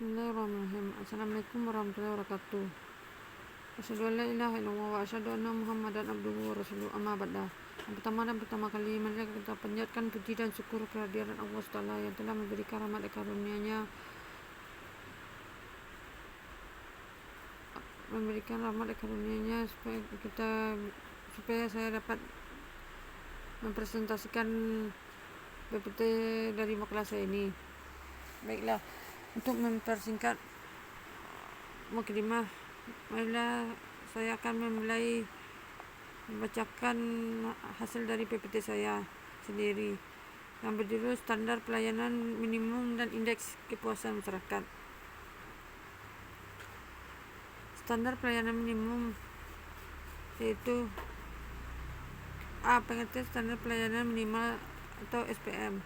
Bismillahirrahmanirrahim. Assalamualaikum warahmatullahi wabarakatuh. Asyhadu an la ilaha illallah wa asyhadu anna Muhammadan abduhu wa rasuluhu, amma ba'da. Yang pertama kali marilah kita panjatkan puji dan syukur kehadiran Allah SWT yang telah memberikan rahmat dan karunia-Nya supaya saya dapat mempresentasikan PPT dari makalah saya ini. Baiklah, untuk mempersingkat mukadimah, marilah saya akan memulai membacakan hasil dari PPT saya sendiri yang berjudul Standar Pelayanan Minimum dan Indeks Kepuasan Masyarakat. Standar pelayanan minimum yaitu pengertian standar pelayanan minimal atau SPM.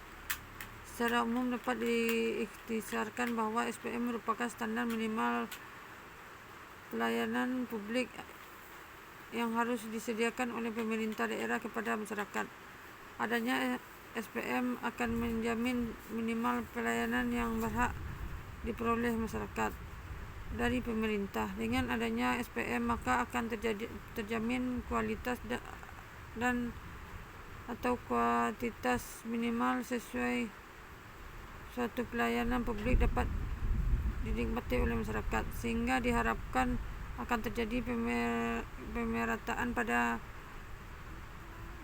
Secara umum dapat diikhtisarkan bahwa SPM merupakan standar minimal pelayanan publik yang harus disediakan oleh pemerintah daerah kepada masyarakat. Adanya SPM akan menjamin minimal pelayanan yang berhak diperoleh masyarakat dari pemerintah. Dengan adanya SPM maka akan terjamin kualitas dan atau kuantitas minimal sesuai suatu pelayanan publik dapat dinikmati oleh masyarakat, sehingga diharapkan akan terjadi pemerataan pada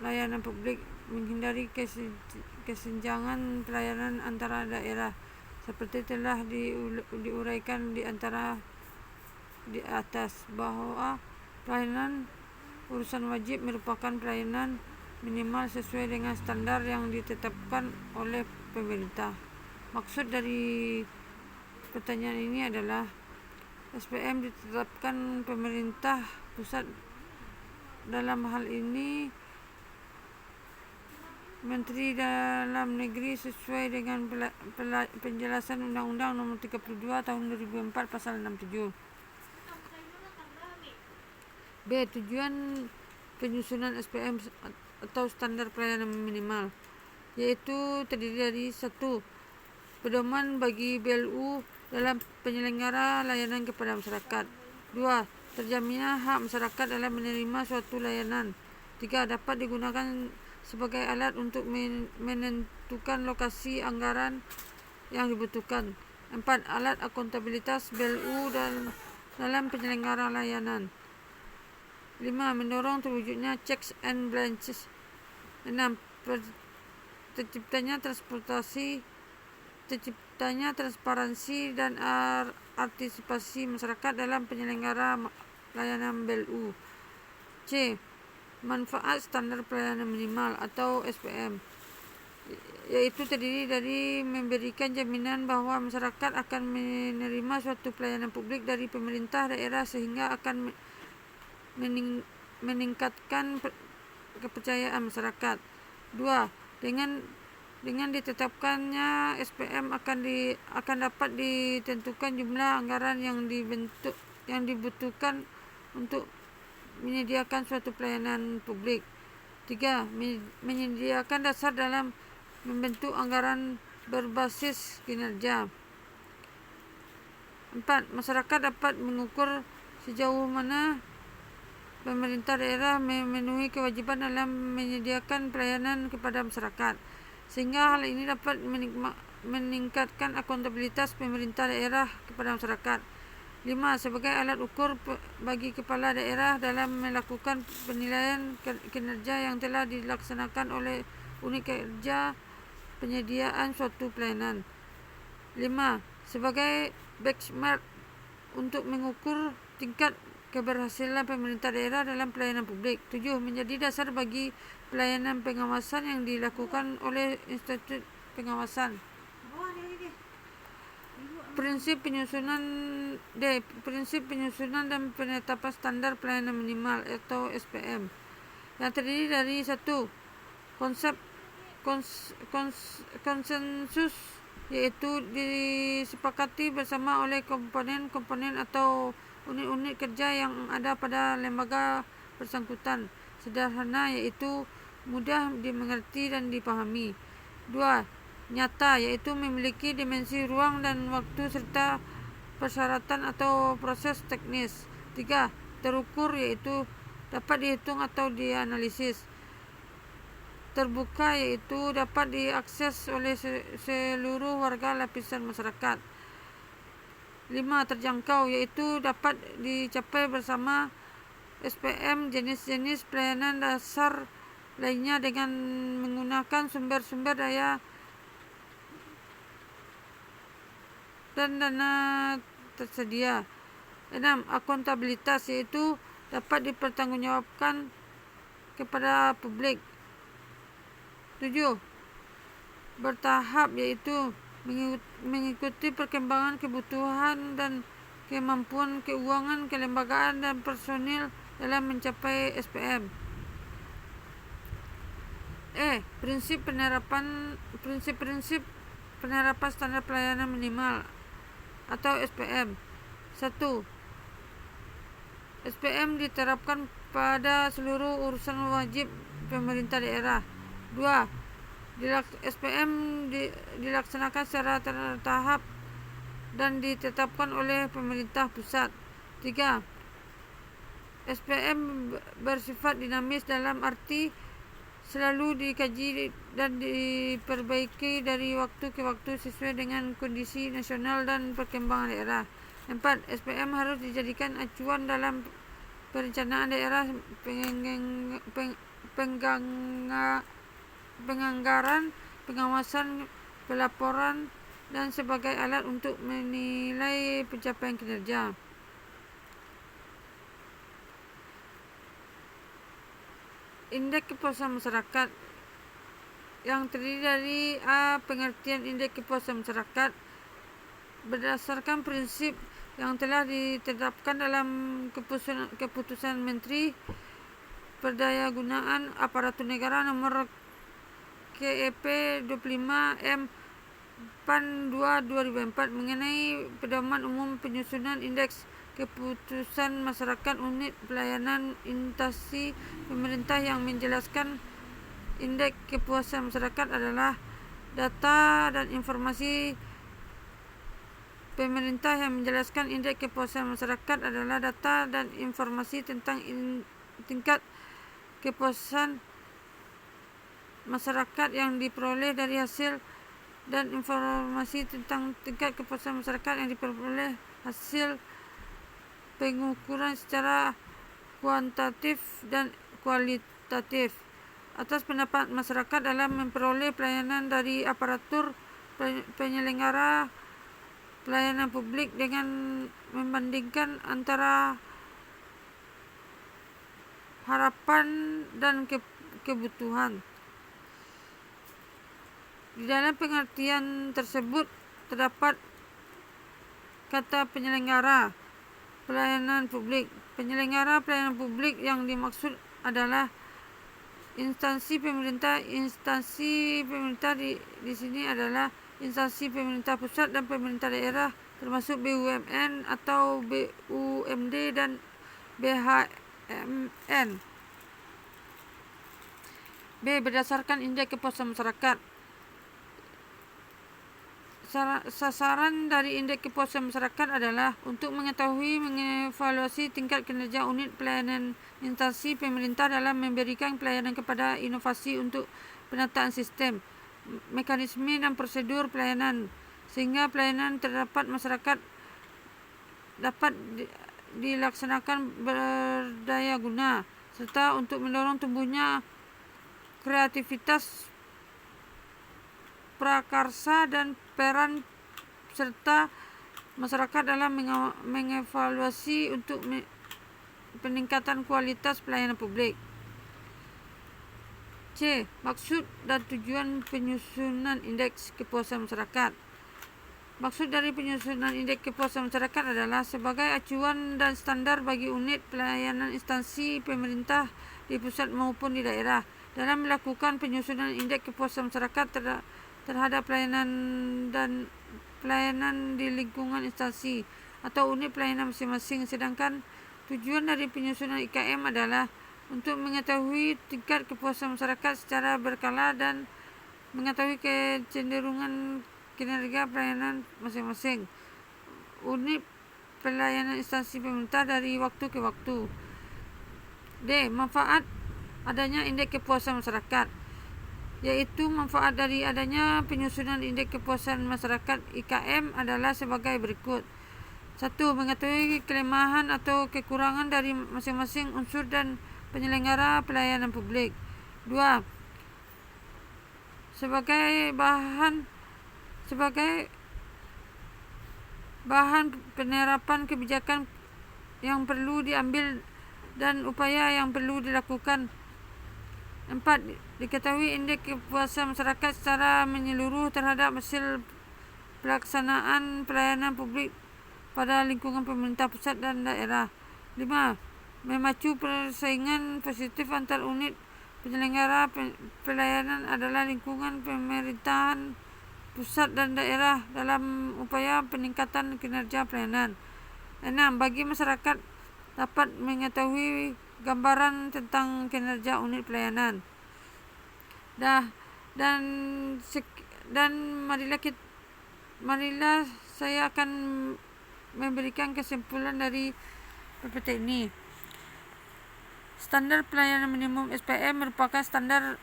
layanan publik, menghindari kesenjangan pelayanan antara daerah seperti telah diuraikan di atas, bahwa pelayanan urusan wajib merupakan pelayanan minimal sesuai dengan standar yang ditetapkan oleh pemerintah. Maksud dari pertanyaan ini adalah SPM ditetapkan pemerintah pusat, dalam hal ini Menteri Dalam Negeri, sesuai dengan penjelasan Undang-Undang Nomor 32 Tahun 2004 Pasal 67. B. Tujuan penyusunan SPM atau standar pelayanan minimal, yaitu terdiri dari 1. Pedoman bagi BLU dalam penyelenggara layanan kepada masyarakat. 2. Terjaminnya hak masyarakat dalam menerima suatu layanan. 3. Dapat digunakan sebagai alat untuk menentukan lokasi anggaran yang dibutuhkan. 4. Alat akuntabilitas BLU dalam penyelenggara layanan. 5. Mendorong terwujudnya checks and balances. 6. Terciptanya transparansi dan partisipasi masyarakat dalam penyelenggara layanan BLU. C. Manfaat standar pelayanan minimal atau SPM, yaitu terdiri dari memberikan jaminan bahwa masyarakat akan menerima suatu pelayanan publik dari pemerintah daerah, sehingga akan meningkatkan kepercayaan masyarakat. 2. Dengan ditetapkannya SPM akan dapat ditentukan jumlah anggaran yang dibutuhkan untuk menyediakan suatu pelayanan publik. 3. Menyediakan dasar dalam membentuk anggaran berbasis kinerja. 4. Masyarakat dapat mengukur sejauh mana pemerintah daerah memenuhi kewajiban dalam menyediakan pelayanan kepada masyarakat, sehingga hal ini dapat meningkatkan akuntabilitas pemerintah daerah kepada masyarakat. 5. Sebagai alat ukur bagi kepala daerah dalam melakukan penilaian kinerja yang telah dilaksanakan oleh unit kerja penyediaan suatu pelayanan. 5. Sebagai benchmark untuk mengukur tingkat keberhasilan pemerintah daerah dalam pelayanan publik. 7. Menjadi dasar bagi pelayanan pengawasan yang dilakukan oleh institusi pengawasan. Prinsip penyusunan dan penetapan standar pelayanan minimal atau SPM, yang terdiri dari 1. Konsep konsensus, yaitu disepakati bersama oleh komponen atau unit-unit kerja yang ada pada lembaga bersangkutan. Sederhana, yaitu mudah dimengerti dan dipahami. 2. Nyata, yaitu memiliki dimensi ruang dan waktu serta persyaratan atau proses teknis. 3. Terukur, yaitu dapat dihitung atau dianalisis. Terbuka, yaitu dapat diakses oleh seluruh warga lapisan masyarakat. 5. Terjangkau, yaitu dapat dicapai bersama SPM jenis-jenis pelayanan dasar lainnya dengan menggunakan sumber-sumber daya dan dana tersedia. 6. Akuntabilitas, yaitu dapat dipertanggungjawabkan kepada publik. 7. Bertahap, yaitu mengikuti perkembangan kebutuhan dan kemampuan keuangan kelembagaan dan personil dalam mencapai SPM. Prinsip penerapan standar pelayanan minimal atau SPM. 1. SPM diterapkan pada seluruh urusan wajib pemerintah daerah. 2. SPM dilaksanakan secara bertahap dan ditetapkan oleh pemerintah pusat. 3. SPM bersifat dinamis dalam arti selalu dikaji dan diperbaiki dari waktu ke waktu sesuai dengan kondisi nasional dan perkembangan daerah. 4. SPM harus dijadikan acuan dalam perencanaan daerah, penganggaran, pengawasan, pelaporan, dan sebagai alat untuk menilai pencapaian kinerja. Indeks kepuasan masyarakat yang terdiri dari pengertian indeks kepuasan masyarakat berdasarkan prinsip yang telah ditetapkan dalam keputusan Menteri Perdayagunaan Aparatur Negara nomor KEP 25 M PAN 2 2004 mengenai pedoman umum penyusunan indeks kepuasan masyarakat unit pelayanan instansi pemerintah, yang menjelaskan indeks kepuasan masyarakat adalah data dan informasi pemerintah. Yang menjelaskan indeks kepuasan masyarakat adalah data dan informasi tentang tingkat kepuasan masyarakat yang diperoleh dari hasil, dan informasi tentang tingkat kepuasan masyarakat yang diperoleh hasil pengukuran secara kuantitatif dan kualitatif atas pendapat masyarakat dalam memperoleh pelayanan dari aparatur penyelenggara pelayanan publik dengan membandingkan antara harapan dan kebutuhan. Di dalam pengertian tersebut terdapat kata penyelenggara pelayanan publik. Penyelenggara pelayanan publik yang dimaksud adalah instansi pemerintah. Instansi pemerintah di sini adalah instansi pemerintah pusat dan pemerintah daerah, termasuk BUMN atau BUMD dan BHMN. B. Berdasarkan indeks kepuasan masyarakat. Sasaran dari indeks kepuasan masyarakat adalah untuk mengetahui mengevaluasi tingkat kinerja unit pelayanan instansi pemerintah dalam memberikan pelayanan kepada inovasi untuk penataan sistem, mekanisme dan prosedur pelayanan, sehingga pelayanan terdapat masyarakat dapat dilaksanakan berdaya guna, serta untuk mendorong tumbuhnya kreativitas prakarsa dan peran serta masyarakat dalam mengevaluasi untuk peningkatan kualitas pelayanan publik. C. Maksud dan tujuan penyusunan indeks kepuasan masyarakat. Maksud dari penyusunan indeks kepuasan masyarakat adalah sebagai acuan dan standar bagi unit pelayanan instansi pemerintah di pusat maupun di daerah dalam melakukan penyusunan indeks kepuasan masyarakat terhadap pelayanan di lingkungan instansi atau unit pelayanan masing-masing. Sedangkan tujuan dari penyusunan IKM adalah untuk mengetahui tingkat kepuasan masyarakat secara berkala dan mengetahui kecenderungan kinerja pelayanan masing-masing unit pelayanan instansi pemerintah dari waktu ke waktu. D. Manfaat adanya indeks kepuasan masyarakat, yaitu manfaat dari adanya penyusunan indeks kepuasan masyarakat IKM adalah sebagai berikut. 1. Mengetahui kelemahan atau kekurangan dari masing-masing unsur dan penyelenggara pelayanan publik. 2. Sebagai bahan penerapan kebijakan yang perlu diambil dan upaya yang perlu dilakukan. 4. Diketahui indeks kepuasan masyarakat secara menyeluruh terhadap hasil pelaksanaan pelayanan publik pada lingkungan pemerintah pusat dan daerah. 5. Memacu persaingan positif antar unit penyelenggara pelayanan adalah lingkungan pemerintahan pusat dan daerah dalam upaya peningkatan kinerja pelayanan. 6. Bagi masyarakat dapat mengetahui gambaran tentang kinerja unit pelayanan. Dan marilah saya akan memberikan kesimpulan dari PPT ini. Standar pelayanan minimum SPM merupakan standar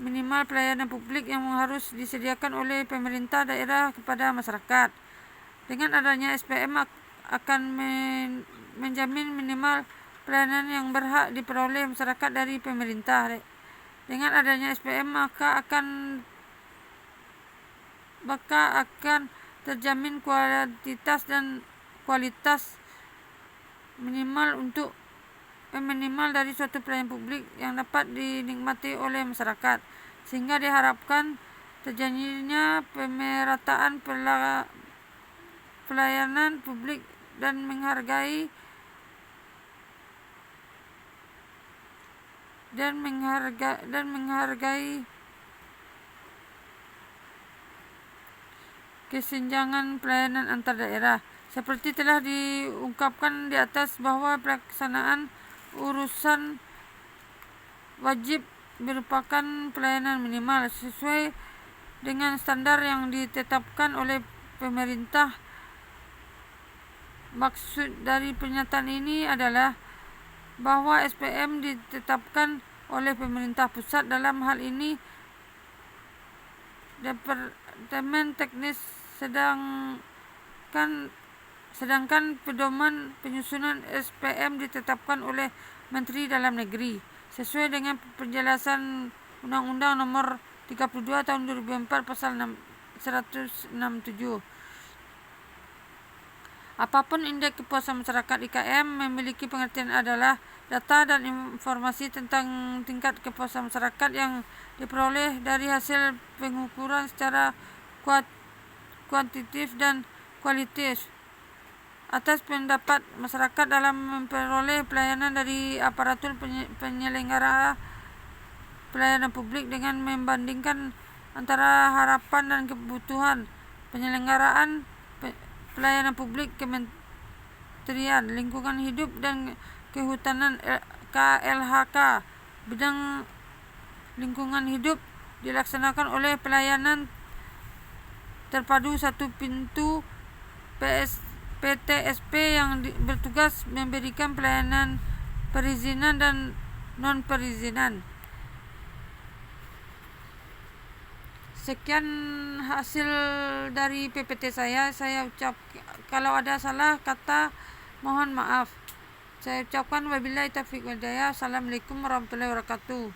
minimal pelayanan publik yang harus disediakan oleh pemerintah daerah kepada masyarakat. Dengan adanya SPM akan menjamin minimal pelayanan yang berhak diperoleh masyarakat dari pemerintah. Dengan adanya SPM maka akan terjamin kuantitas dan kualitas minimal dari suatu pelayanan publik yang dapat dinikmati oleh masyarakat, sehingga diharapkan terjadinya pemerataan pelayanan publik dan menghargai kesenjangan pelayanan antar daerah. Seperti telah diungkapkan di atas bahwa pelaksanaan urusan wajib merupakan pelayanan minimal sesuai dengan standar yang ditetapkan oleh pemerintah. Maksud dari pernyataan ini adalah bahwa SPM ditetapkan oleh pemerintah pusat, dalam hal ini Departemen Teknis, sedangkan pedoman penyusunan SPM ditetapkan oleh Menteri Dalam Negeri sesuai dengan penjelasan Undang-Undang Nomor 32 Tahun 2004 Pasal 167. Apapun indeks kepuasan masyarakat IKM memiliki pengertian adalah data dan informasi tentang tingkat kepuasan masyarakat yang diperoleh dari hasil pengukuran secara kuantitatif dan kualitatif atas pendapat masyarakat dalam memperoleh pelayanan dari aparatur penyelenggara pelayanan publik dengan membandingkan antara harapan dan kebutuhan penyelenggaraan pelayanan publik. Kementerian Lingkungan Hidup dan Kehutanan KLHK bidang lingkungan hidup dilaksanakan oleh pelayanan terpadu satu pintu PTSP yang bertugas memberikan pelayanan perizinan dan non perizinan. Sekian hasil dari PPT saya ucap, kalau ada salah kata mohon maaf. Saya ucapkan wabillahi taufiq wal hidayah. Assalamualaikum warahmatullahi wabarakatuh.